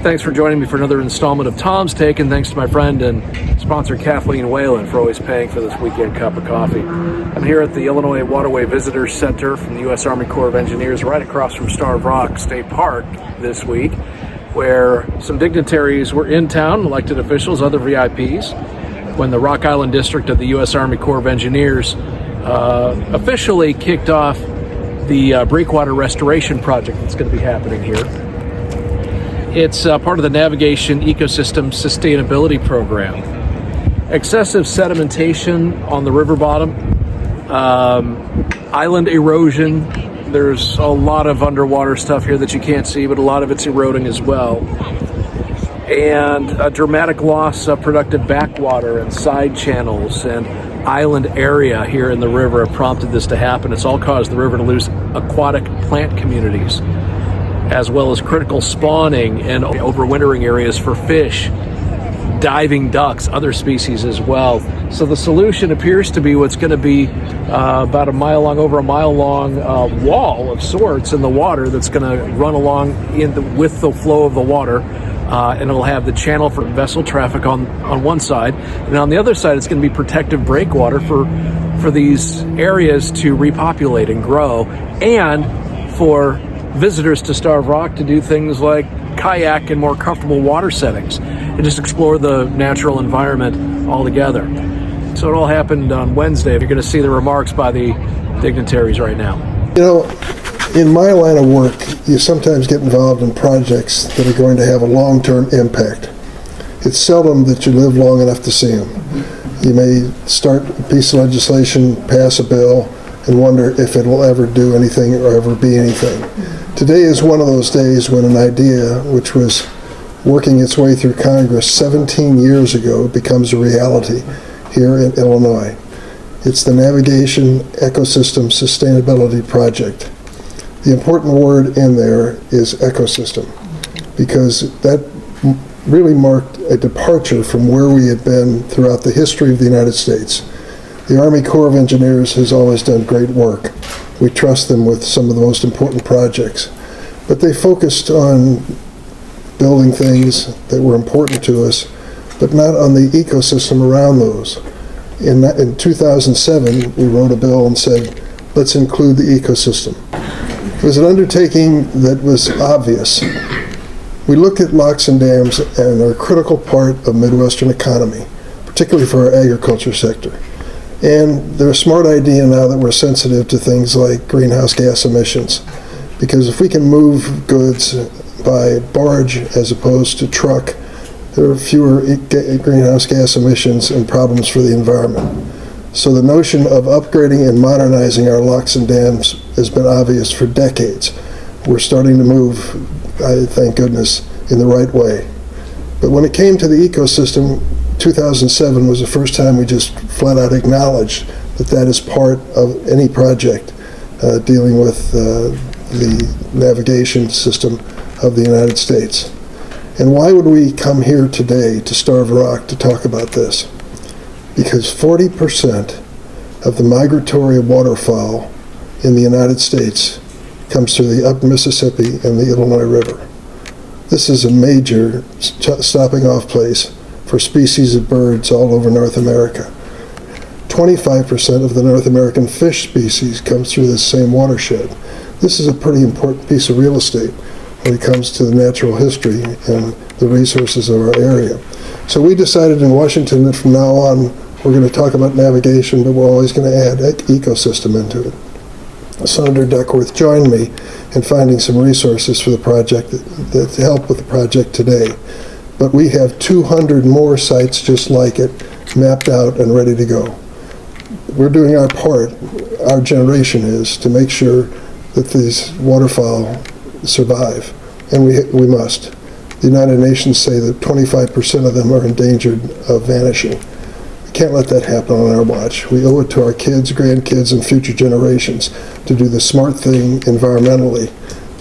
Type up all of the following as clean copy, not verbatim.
Thanks for joining me for another installment of Tom's Take, and thanks to my friend and sponsor Kathleen Whalen for always paying for this weekend cup of coffee. I'm here at the Illinois Waterway Visitors Center from the U.S. Army Corps of Engineers, right across from Starved Rock State Park this week, where some dignitaries were in town, elected officials, other VIPs, when the Rock Island District of the U.S. Army Corps of Engineers officially kicked off the Breakwater restoration project that's going to be happening here. It's part of the Navigation Ecosystem Sustainability Program. Excessive sedimentation on the river bottom, island erosion. There's a lot of underwater stuff here that you can't see, but a lot of it's eroding as well. And a dramatic loss of productive backwater and side channels and island area here in the river have prompted this to happen. It's all caused the river to lose aquatic plant communities, as well as critical spawning and overwintering areas for fish, diving ducks, other species as well. So the solution appears to be what's going to be about over a mile long wall of sorts in the water that's going to run along with the flow of the water. And it'll have the channel for vessel traffic on one side, and on the other side it's going to be protective breakwater for these areas to repopulate and grow, and for visitors to Starved Rock to do things like kayak in more comfortable water settings and just explore the natural environment altogether. So it all happened on Wednesday. You're going to see the remarks by the dignitaries right now. You know, in my line of work, you sometimes get involved in projects that are going to have a long-term impact. It's seldom that you live long enough to see them. You may start a piece of legislation, pass a bill, and wonder if it will ever do anything or ever be anything. Today is one of those days when an idea which was working its way through Congress 17 years ago becomes a reality here in Illinois. It's the Navigation Ecosystem Sustainability Project. The important word in there is ecosystem, because that really marked a departure from where we had been throughout the history of the United States. The Army Corps of Engineers has always done great work. We trust them with some of the most important projects, but they focused on building things that were important to us, but not on the ecosystem around those. In 2007, we wrote a bill and said, let's include the ecosystem. It was an undertaking that was obvious. We looked at locks and dams and are a critical part of Midwestern economy, particularly for our agriculture sector. And they're a smart idea now that we're sensitive to things like greenhouse gas emissions, because if we can move goods by barge as opposed to truck, there are fewer greenhouse gas emissions and problems for the environment. So the notion of upgrading and modernizing our locks and dams has been obvious for decades. We're starting to move, thank goodness, in the right way. But when it came to the ecosystem, 2007 was the first time we just flat out acknowledged that that is part of any project dealing with the navigation system of the United States. And why would we come here today to Starved Rock to talk about this? Because 40% of the migratory waterfowl in the United States comes through the upper Mississippi and the Illinois River. This is a major stopping off place for species of birds all over North America. 25% of the North American fish species comes through this same watershed. This is a pretty important piece of real estate when it comes to the natural history and the resources of our area. So we decided in Washington that from now on we're going to talk about navigation, but we're always going to add ecosystem into it. Senator Duckworth joined me in finding some resources for the project that help with the project today. But we have 200 more sites just like it, mapped out and ready to go. We're doing our part, our generation is, to make sure that these waterfowl survive, and we must. The United Nations say that 25% of them are endangered of vanishing. We can't let that happen on our watch. We owe it to our kids, grandkids, and future generations to do the smart thing environmentally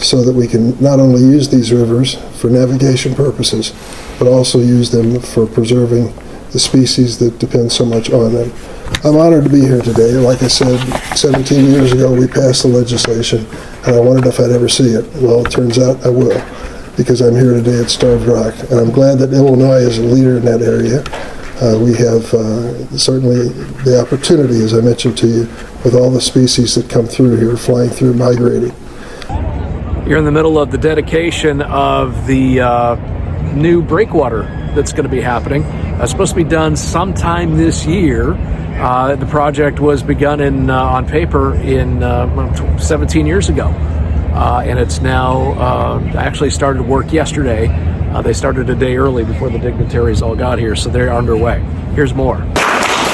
so that we can not only use these rivers for navigation purposes, but also use them for preserving the species that depend so much on them. I'm honored to be here today. Like I said, 17 years ago we passed the legislation, and I wondered if I'd ever see it. Well, it turns out I will. because I'm here today at Starved Rock. And I'm glad that Illinois is a leader in that area. We have certainly the opportunity, as I mentioned to you, with all the species that come through here, flying through, migrating. You're in the middle of the dedication of the new breakwater that's going to be happening. It's supposed to be done sometime this year. The project was begun on paper in 17 years ago, and it's now actually started work yesterday. They started a day early before the dignitaries all got here, so they're underway. Here's more.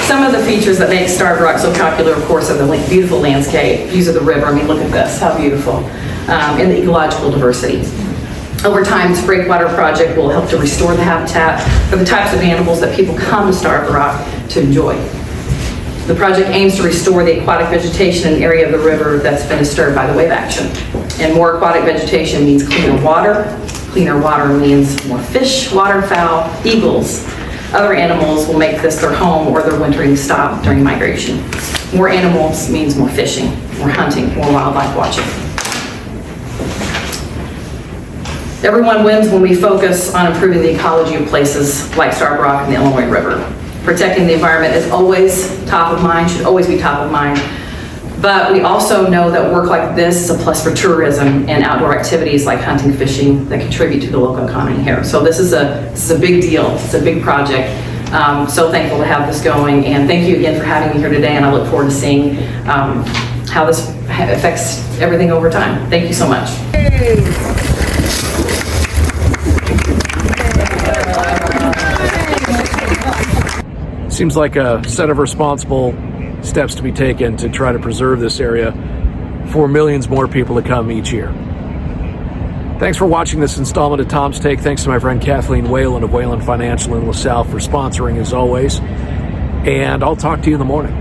Some of the features that make Starved Rock so popular, of course, are the beautiful landscape, views of the river. I mean, look at this, how beautiful, and the ecological diversity. Over time, this Breakwater project will help to restore the habitat for the types of animals that people come to Starved Rock to enjoy. The project aims to restore the aquatic vegetation in an area of the river that's been disturbed by the wave action. And more aquatic vegetation means cleaner water. Cleaner water means more fish, waterfowl, eagles. Other animals will make this their home or their wintering stop during migration. More animals means more fishing, more hunting, more wildlife watching. Everyone wins when we focus on improving the ecology of places like Starved Rock and the Illinois River. Protecting the environment is always top of mind, should always be top of mind. But we also know that work like this is a plus for tourism and outdoor activities like hunting, fishing that contribute to the local economy here. So this is a big deal. It's a big project. So thankful to have this going, and thank you again for having me here today. And I look forward to seeing how this affects everything over time. Thank you so much. Seems like a set of responsible steps to be taken to try to preserve this area for millions more people to come each year. Thanks for watching this installment of Tom's Take. Thanks to my friend Kathleen Whalen of Whalen Financial in LaSalle for sponsoring as always. And I'll talk to you in the morning.